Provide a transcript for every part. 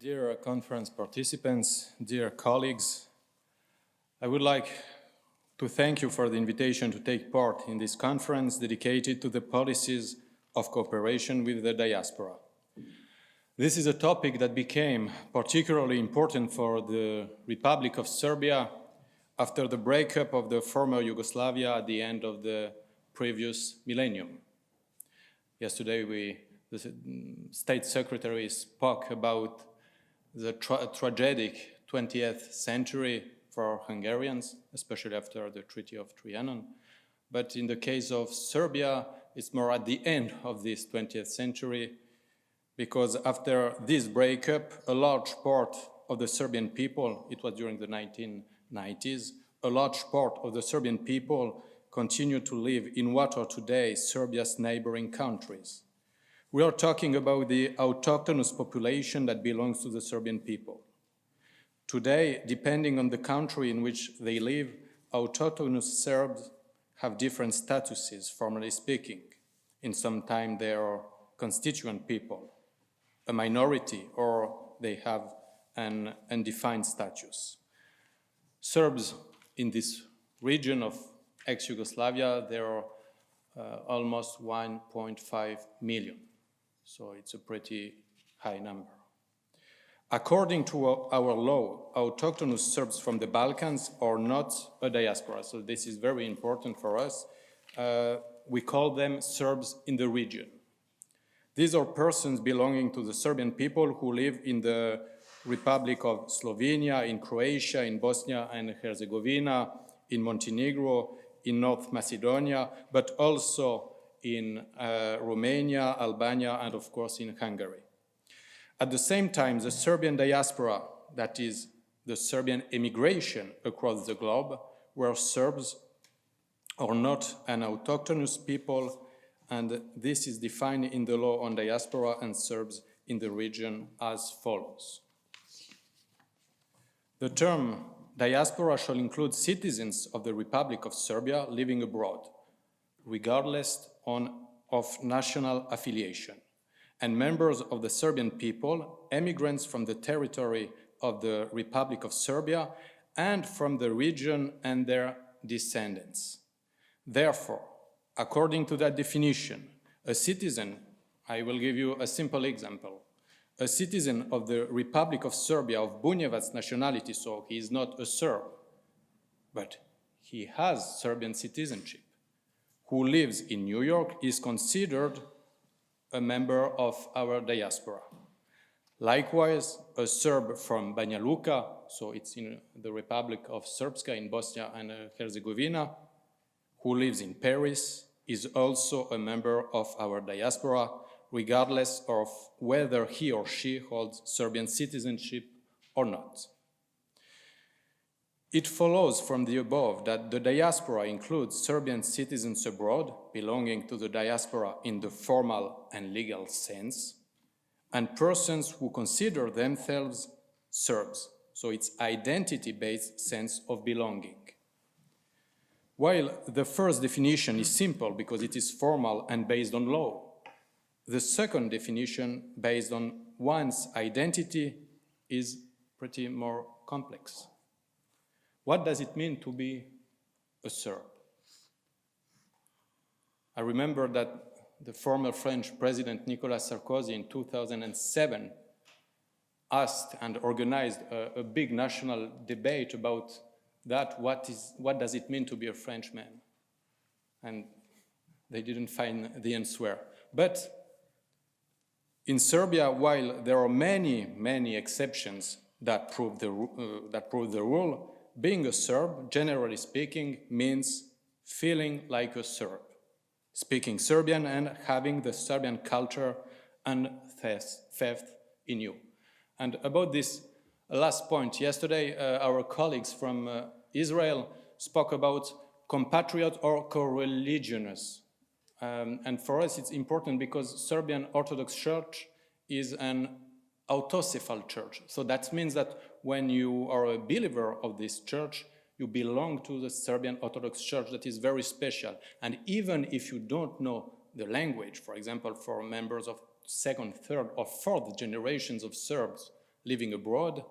Dear conference participants, dear colleagues, I would like to thank you for the invitation to take part in this conference dedicated to the policies of cooperation with the diaspora. This is a topic that became particularly important for the Republic of Serbia after the breakup of the former Yugoslavia at the end of the previous millennium. Yesterday, the State Secretary spoke about the tragic 20th century for Hungarians, especially after the Treaty of Trianon. But in the case of Serbia, it's more at the end of this 20th century, because after this breakup, a large part of the Serbian people, it was during the 1990s, a large part of the Serbian people continued to live in what are today Serbia's neighboring countries. We are talking about the autochthonous population that belongs to the Serbian people. Today, depending on the country in which they live, autochthonous Serbs have different statuses, formally speaking. In some time, they are constituent people, a minority, or they have an undefined status. Serbs in this region of ex-Yugoslavia, there are almost 1.5 million. So it's a pretty high number. According to our law, autochthonous Serbs from the Balkans are not a diaspora. So this is very important for us. We call them Serbs in the region. These are persons belonging to the Serbian people who live in the Republic of Slovenia, in Croatia, in Bosnia and Herzegovina, in Montenegro, in North Macedonia, but also in Romania, Albania, and of course in Hungary. At the same time, the Serbian diaspora, that is the Serbian emigration across the globe, where Serbs are not an autochthonous people, and this is defined in the law on diaspora and Serbs in the region as follows. The term diaspora shall include citizens of the Republic of Serbia living abroad, regardless of national affiliation, and members of the Serbian people, emigrants from the territory of the Republic of Serbia and from the region and their descendants. Therefore, according to that definition, a citizen, I will give you a simple example, a citizen of the Republic of Serbia of Bunjevac nationality, so he is not a Serb, but he has Serbian citizenship, who lives in New York is considered a member of our diaspora. Likewise, a Serb from Banja Luka, so it's in the Republic of Srpska in Bosnia and Herzegovina, who lives in Paris, is also a member of our diaspora, regardless of whether he or she holds Serbian citizenship or not. It follows from the above that the diaspora includes Serbian citizens abroad, belonging to the diaspora in the formal and legal sense, and persons who consider themselves Serbs, so it's identity-based sense of belonging. While the first definition is simple because it is formal and based on law, the second definition, based on one's identity, is pretty more complex. What does it mean to be a Serb? I remember that the former French President Nicolas Sarkozy in 2007 asked and organized a big national debate about that, what does it mean to be a Frenchman? And they didn't find the answer. But in Serbia, while there are many, many exceptions that prove the rule, being a Serb, generally speaking, means feeling like a Serb, speaking Serbian and having the Serbian culture and faith in you. And about this last point, yesterday our colleagues from Israel spoke about compatriot or co-religionist. And for us it's important because Serbian Orthodox Church is an autocephal church. So that means that when you are a believer of this church, you belong to the Serbian Orthodox Church that is very special. And even if you don't know the language, for example, for members of second, third, or fourth generations of Serbs living abroad,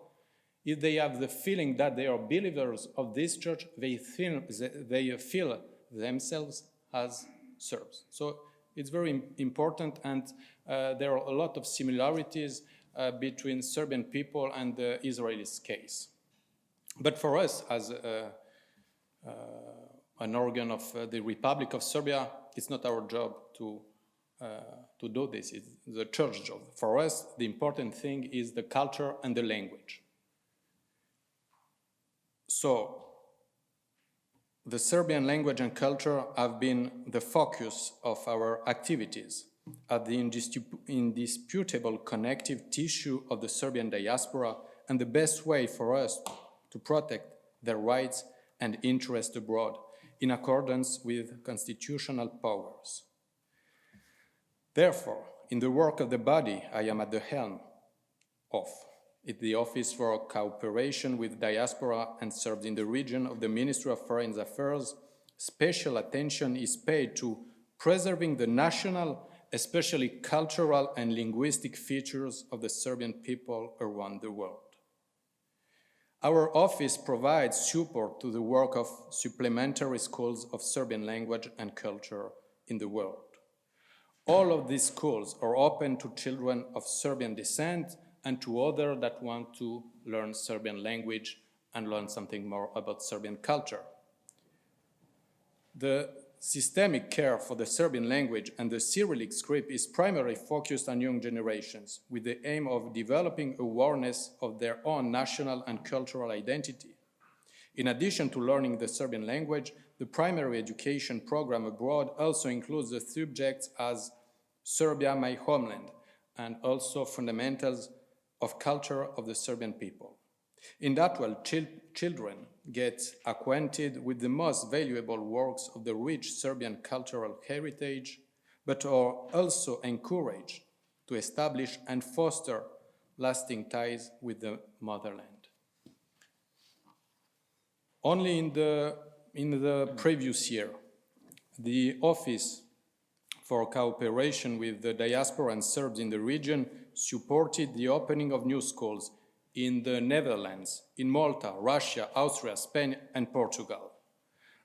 if they have the feeling that they are believers of this church, they feel themselves as Serbs. So it's very important, and there are a lot of similarities between Serbian people and the Israelis' case. But for us, as an organ of the Republic of Serbia, it's not our job to do this. It's the church job. For us, the important thing is the culture and the language. So, the Serbian language and culture have been the focus of our activities at the indisputable connective tissue of the Serbian diaspora and the best way for us to protect their rights and interests abroad in accordance with constitutional powers. Therefore, in the work of the body I am at the helm of, at the Office for Cooperation with Diaspora and Serbs in the region of the Ministry of Foreign Affairs, special attention is paid to preserving the national, especially cultural and linguistic features of the Serbian people around the world. Our office provides support to the work of supplementary schools of Serbian language and culture in the world. All of these schools are open to children of Serbian descent and to others that want to learn Serbian language and learn something more about Serbian culture. The systemic care for the Serbian language and the Cyrillic script is primarily focused on young generations with the aim of developing awareness of their own national and cultural identity. In addition to learning the Serbian language, the primary education program abroad also includes the subjects as Serbia, my homeland, and also fundamentals of culture of the Serbian people. In that way, children get acquainted with the most valuable works of the rich Serbian cultural heritage, but are also encouraged to establish and foster lasting ties with the motherland. Only in the previous year, the Office for Cooperation with the Diaspora and Serbs in the region supported the opening of new schools in the Netherlands, in Malta, Russia, Austria, Spain, and Portugal.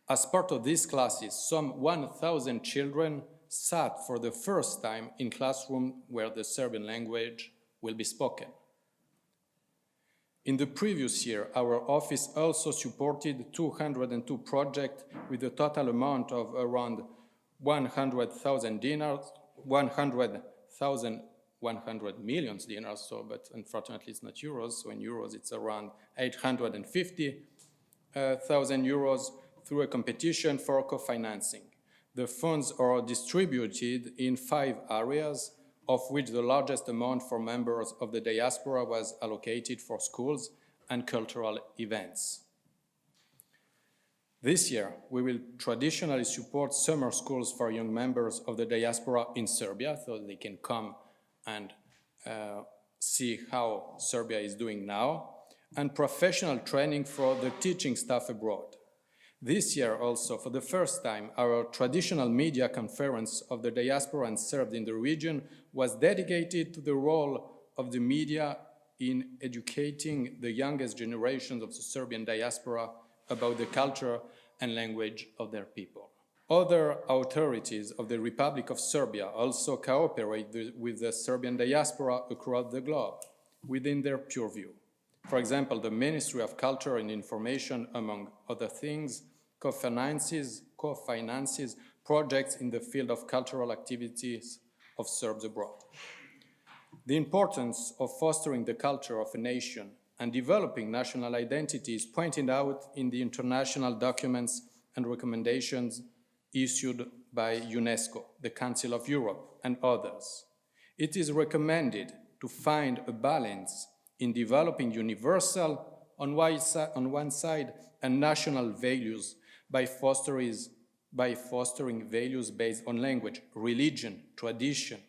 As part of these classes, some 1,000 children sat for the first time in classrooms where the Serbian language will be spoken. In the previous year, our office also supported 202 projects with a total amount of around 100,000 dinars, 100 million dinars, so, but unfortunately it's not euros, so in euros it's around 850,000 euros through a competition for co-financing. The funds are distributed in 5 areas, of which the largest amount for members of the diaspora was allocated for schools and cultural events. This year, we will traditionally support summer schools for young members of the diaspora in Serbia, so they can come and see how Serbia is doing now, and professional training for the teaching staff abroad. This year also, for the first time, our traditional media conference of the diaspora and Serbs in the region was dedicated to the role of the media in educating the youngest generations of the Serbian diaspora about the culture and language of their people. Other authorities of the Republic of Serbia also cooperate with the Serbian diaspora across the globe within their purview. For example, the Ministry of Culture and Information, among other things, co-finances projects in the field of cultural activities of Serbs abroad. The importance of fostering the culture of a nation and developing national identity is pointed out in the international documents and recommendations issued by UNESCO, the Council of Europe, and others. It is recommended to find a balance in developing universal, on one side, and national values by fostering values based on language, religion, tradition,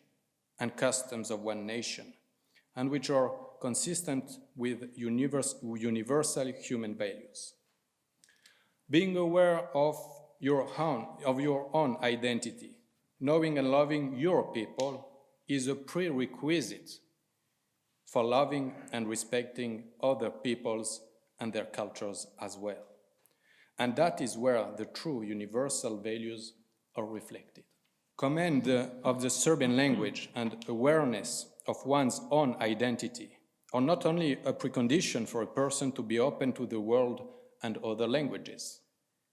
and customs of one nation, and which are consistent with universal human values. Being aware of your own identity, knowing and loving your people is a prerequisite for loving and respecting other peoples and their cultures as well. And that is where the true universal values are reflected. Command of the Serbian language and awareness of one's own identity are not only a precondition for a person to be open to the world and other languages,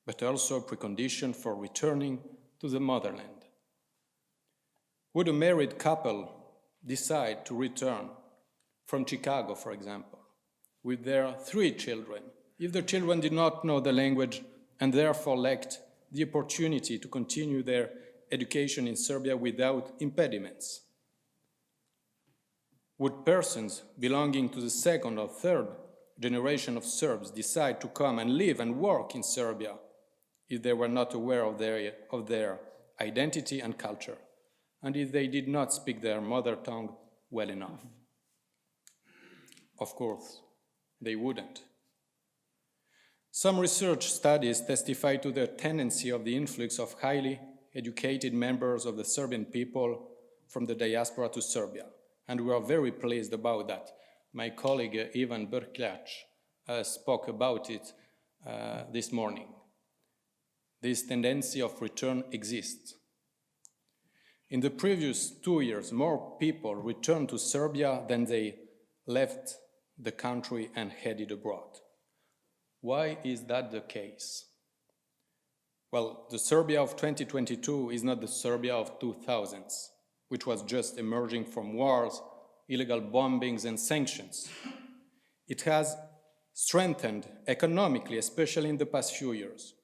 but also a precondition for returning to the motherland. Would a married couple decide to return from Chicago, for example, with their 3 children, if the children did not know the language and therefore lacked the opportunity to continue their education in Serbia without impediments? Would persons belonging to the 2nd or 3rd generation of Serbs decide to come and live and work in Serbia if they were not aware of their identity and culture, and if they did not speak their mother tongue well enough? Of course, they wouldn't. Some research studies testify to the tendency of the influx of highly educated members of the Serbian people from the diaspora to Serbia, and we are very pleased about that. My colleague Ivan Brkljac spoke about it this morning. This tendency of return exists. In the previous 2 years, more people returned to Serbia than they left the country and headed abroad. Why is that the case? Well, the Serbia of 2022 is not the Serbia of 2000s, which was just emerging from wars, illegal bombings, and sanctions. It has strengthened economically, especially in the past few years.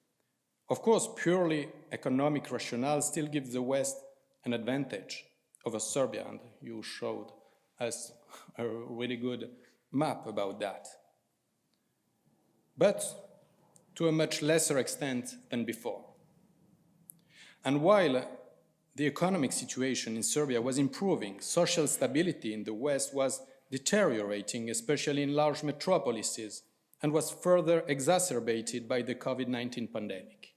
Of course, purely economic rationale still gives the West an advantage over Serbia, and you showed us a really good map about that. But to a much lesser extent than before. And while the economic situation in Serbia was improving, social stability in the West was deteriorating, especially in large metropolises, and was further exacerbated by the COVID-19 pandemic.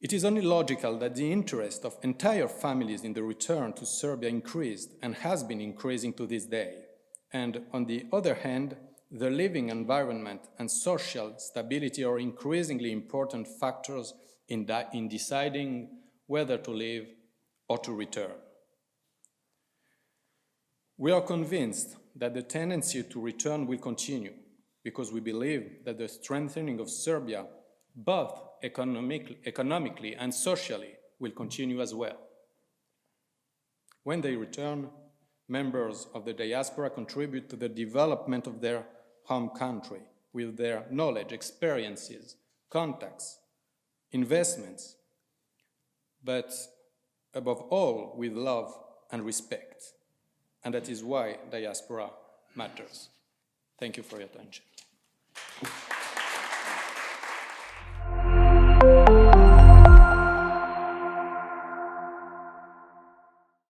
It is only logical that the interest of entire families in the return to Serbia increased and has been increasing to this day. And on the other hand, the living environment and social stability are increasingly important factors in deciding whether to live or to return. We are convinced that the tendency to return will continue because we believe that the strengthening of Serbia, both economically and socially, will continue as well. When they return, members of the diaspora contribute to the development of their home country with their knowledge, experiences, contacts, investments, but above all with love and respect. And that is why diaspora matters. Thank you for your attention.